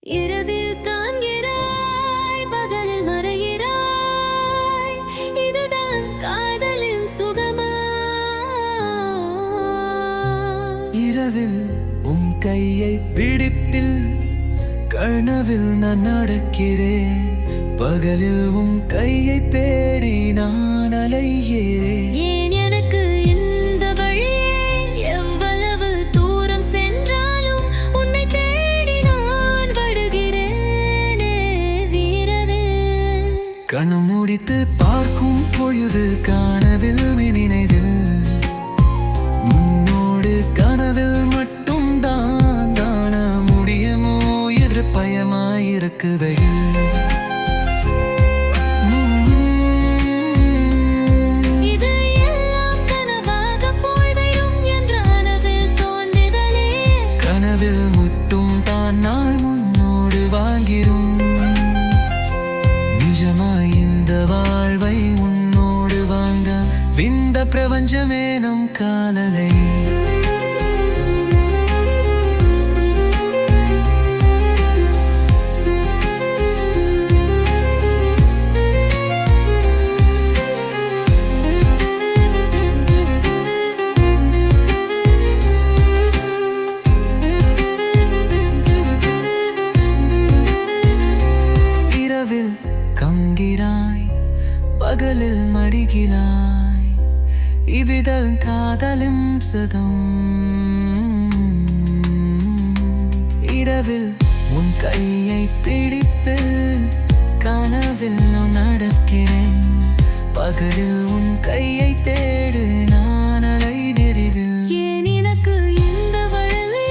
இரவில் காண்கிறாய், பகலில் மறைகிறாய். இதுதான் காதலின் சுகமா? இரவில் கையை பிடிப்பில், கனவில் நான் நடக்கிறேன். பகலில் கையை தேடி நான் அலைகிறேன். ஏன் எனக்கு இந்த வழியே? எவ்வளவு தூரம் சென்றாலும் உன்னை தேடி நான் வருகிறேனே வீரவில். கண்ணு முடித்து பார்க்கும் பொழுது கனவில் நினைவில், முன்னோடு கனவில் மட்டும் தான் காண முடியுமோ என்று பயமாயிருக்குவையில். வாழ்வை உன்னோடு வாங்க விந்த பிரபஞ்சமே நம் காதலை. இரவில் கங்கிறாய், பகலில் மடிகிறாய். இவ்விதழ் காதலும் சுகம். இரவில் உன் கையை பிடித்து கனவில் நான் நடக்கிறேன். பகலில் உன் கையை தேடு நான் அலைகிறேன். ஏன் எனக்கு இந்த வழி?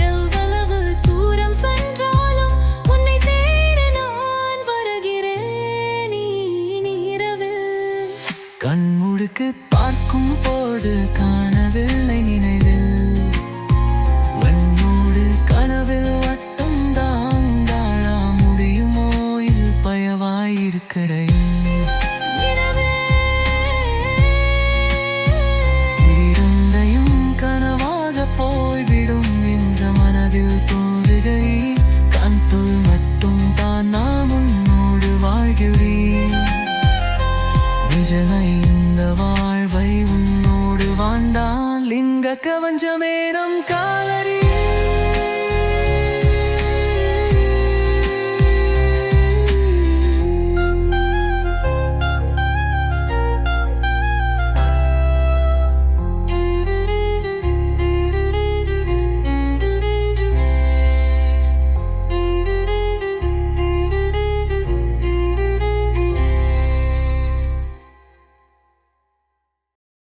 எவ்வளவு தூரம் சென்றாலும் உன்னை தேடி நான் வருகிறேன் இரவில். கண்முழுக்கு பார்க்கும் போது காணவில்லை நினைவில், வன்னோடு கனவில் வட்டம் தான் காண முடியுமோ பயவாயிருக்கிறேன். இரண்டையும் கனவாக போய்விடும் என்ற மனதில் தோன்றுகை. கண்துள் மட்டும் தான் நாம் உன்னோடு வாழ்கிறேன். நிஜமை இந்த வாழ்வை உன்னோடு வாழ்ந்தால் இங்க கவஞ்சமே